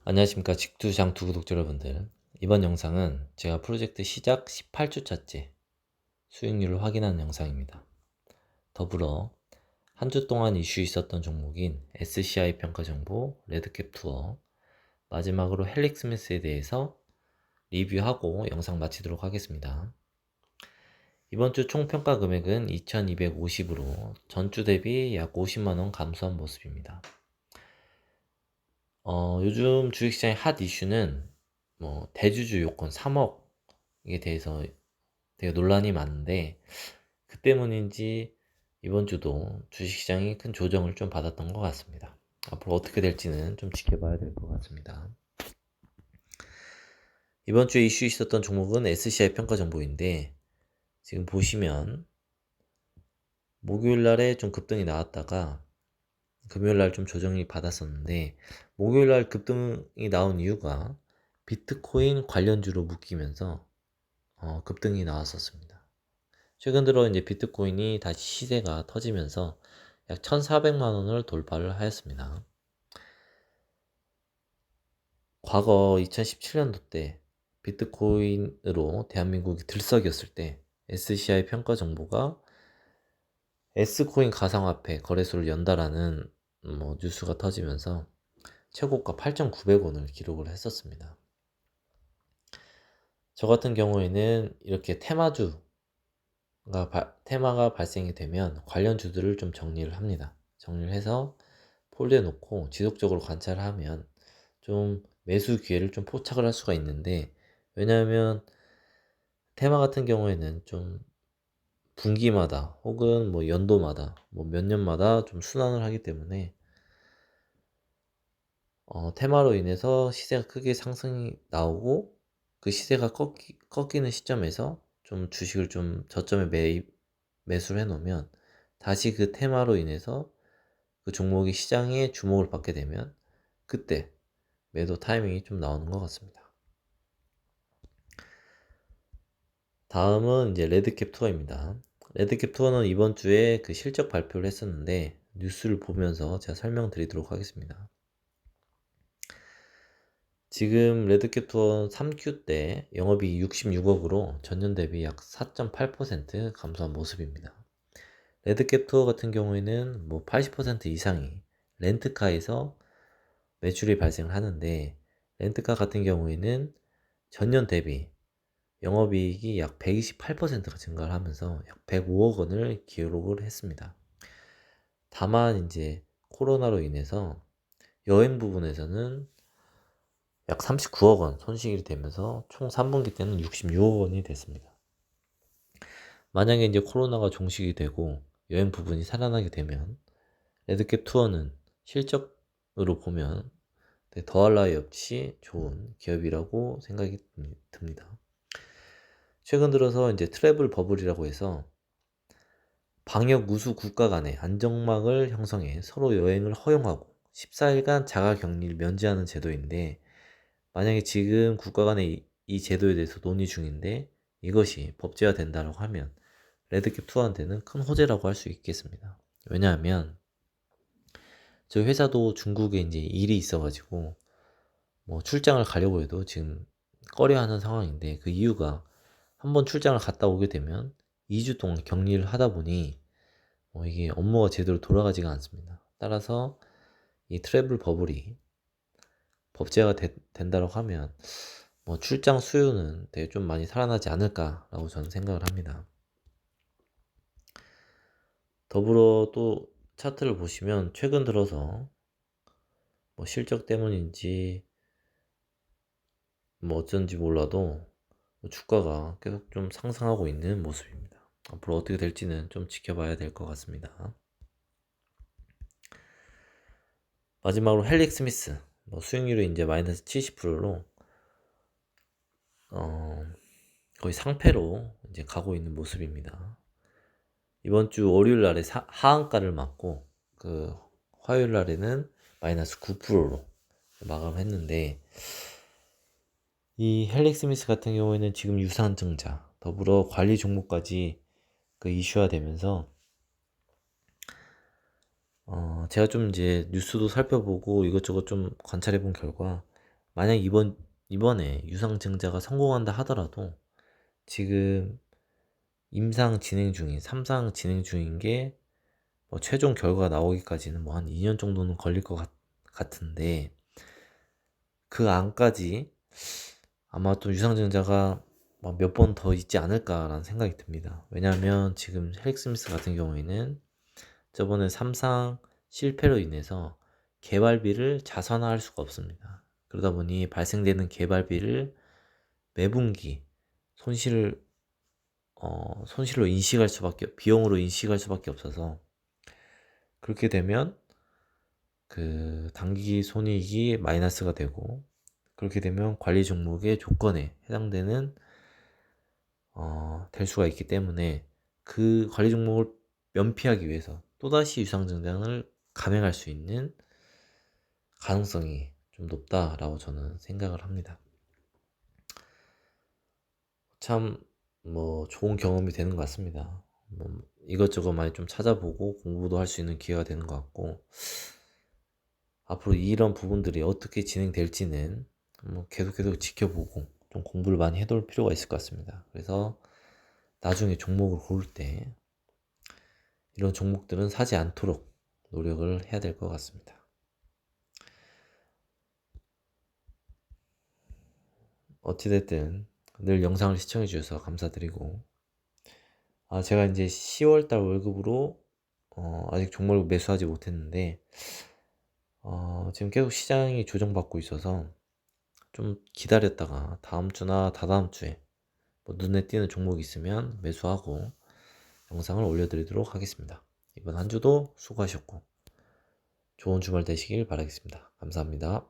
안녕하십니까 직투장투 구독자 여러분들. 이번 영상은 제가 프로젝트 시작 18주차째 수익률을 확인하는 영상입니다. 더불어 한 주 동안 이슈 있었던 종목인 SCI 평가정보, 레드캡 투어, 마지막으로 헬릭스미스에 대해서 리뷰하고 영상 마치도록 하겠습니다. 이번 주 총 평가 금액은 2250으로 전주 대비 약 50만원 감소한 모습입니다. 요즘 주식시장의 핫 이슈는 대주주 요건 3억에 대해서 되게 논란이 많은데, 그 때문인지 이번 주도 주식시장이 큰 조정을 좀 받았던 것 같습니다. 앞으로 어떻게 될지는 좀 지켜봐야 될 것 같습니다. 이번 주에 이슈 있었던 종목은 SCI 평가 정보인데, 지금 보시면 목요일 날에 좀 급등이 나왔다가 금요일 날 좀 조정이 받았었는데, 목요일 날 급등이 나온 이유가 비트코인 관련주로 묶이면서 급등이 나왔었습니다. 최근 들어 이제 비트코인이 다시 시세가 터지면서 약 1,400만 원을 돌파를 하였습니다. 과거 2017년도 때 비트코인으로 대한민국이 들썩였을 때 SCI 평가 정보가 S코인 가상화폐 거래소를 연다라는 뉴스가 터지면서 최고가 8,900원을 기록을 했었습니다. 저 같은 경우에는 이렇게 테마가 발생이 되면 관련 주들을 좀 정리를 합니다. 정리를 해서 폴드에 놓고 지속적으로 관찰을 하면 좀 매수 기회를 좀 포착을 할 수가 있는데, 왜냐하면 테마 같은 경우에는 좀 분기마다 혹은 연도마다 몇 년마다 좀 순환을 하기 때문에 테마로 인해서 시세가 크게 상승이 나오고 그 시세가 꺾이는 시점에서 좀 주식을 좀 저점에 매수를 해 놓으면 다시 그 테마로 인해서 그 종목이 시장에 주목을 받게 되면 그때 매도 타이밍이 좀 나오는 것 같습니다. 다음은 이제 레드캡 투어입니다. 레드캡 투어는 이번 주에 그 실적 발표를 했었는데 뉴스를 보면서 제가 설명드리도록 하겠습니다. 지금 레드캡 투어 3Q 때 영업이익 66억으로 전년 대비 약 4.8% 감소한 모습입니다. 레드캡 투어 같은 경우에는 80% 이상이 렌트카에서 매출이 발생을 하는데, 렌트카 같은 경우에는 전년 대비 영업이익이 약 128%가 증가를 하면서 약 105억 원을 기록을 했습니다. 다만 이제 코로나로 인해서 여행 부분에서는 약 39억 원 손실이 되면서 총 3분기 때는 66억 원이 됐습니다. 만약에 이제 코로나가 종식이 되고 여행 부분이 살아나게 되면 레드캡 투어는 실적으로 보면 더할 나위 없이 좋은 기업이라고 생각이 듭니다. 최근 들어서 이제 트래블 버블이라고 해서 방역 우수 국가 간의 안정망을 형성해 서로 여행을 허용하고 14일간 자가 격리를 면제하는 제도인데, 만약에 지금 국가 간의 이 제도에 대해서 논의 중인데 이것이 법제화 된다고 하면 레드캡 투어한테는 큰 호재라고 할 수 있겠습니다. 왜냐하면 저희 회사도 중국에 이제 일이 있어가지고 출장을 가려고 해도 지금 꺼려하는 상황인데, 그 이유가 한번 출장을 갔다 오게 되면 2주 동안 격리를 하다 보니 이게 업무가 제대로 돌아가지가 않습니다. 따라서 이 트래블 버블이 법제화가 된다고 하면 출장 수요는 되게 좀 많이 살아나지 않을까라고 저는 생각을 합니다. 더불어 또 차트를 보시면 최근 들어서 실적 때문인지 어쩐지 몰라도 주가가 계속 좀 상승하고 있는 모습입니다. 앞으로 어떻게 될지는 좀 지켜봐야 될 것 같습니다. 마지막으로 헬릭 스미스, 수익률이 이제 마이너스 70%로 거의 상패로 이제 가고 있는 모습입니다. 이번 주 월요일 날에 하한가를 맞고 그 화요일 날에는 마이너스 9%로 마감했는데, 이 헬릭 스미스 같은 경우에는 지금 유상증자 더불어 관리 종목까지 그 이슈화 되면서 제가 좀 이제 뉴스도 살펴보고 이것저것 좀 관찰해 본 결과 만약 이번에 유상증자가 성공한다 하더라도 지금 임상 진행 중인, 3상 진행 중인 게 뭐 최종 결과가 나오기까지는 뭐 한 2년 정도는 걸릴 것 같은데 그 안까지 아마 또 유상증자가 몇 번 더 있지 않을까라는 생각이 듭니다. 왜냐하면 지금 헬릭스미스 같은 경우에는 저번에 3상 실패로 인해서 개발비를 자산화할 수가 없습니다. 그러다 보니 발생되는 개발비를 매분기 손실을 손실로 인식할 수밖에, 비용으로 인식할 수밖에 없어서 그렇게 되면 그 단기 손익이 마이너스가 되고 그렇게 되면 관리 종목의 조건에 해당되는 될 수가 있기 때문에 그 관리 종목을 면피하기 위해서 또다시 유상증자를 감행할 수 있는 가능성이 좀 높다라고 저는 생각을 합니다. 참 뭐 좋은 경험이 되는 것 같습니다. 뭐 이것저것 많이 좀 찾아보고 공부도 할 수 있는 기회가 되는 것 같고 앞으로 이런 부분들이 어떻게 진행될지는 뭐 계속 지켜보고 좀 공부를 많이 해둘 필요가 있을 것 같습니다. 그래서 나중에 종목을 고를 때 이런 종목들은 사지 않도록 노력을 해야 될 것 같습니다. 어찌됐든 늘 영상을 시청해 주셔서 감사드리고 제가 이제 10월달 월급으로 아직 종목을 매수하지 못했는데 지금 계속 시장이 조정받고 있어서 좀 기다렸다가 다음 주나 다다음 주에 뭐 눈에 띄는 종목이 있으면 매수하고 영상을 올려드리도록 하겠습니다. 이번 한 주도 수고하셨고 좋은 주말 되시길 바라겠습니다. 감사합니다.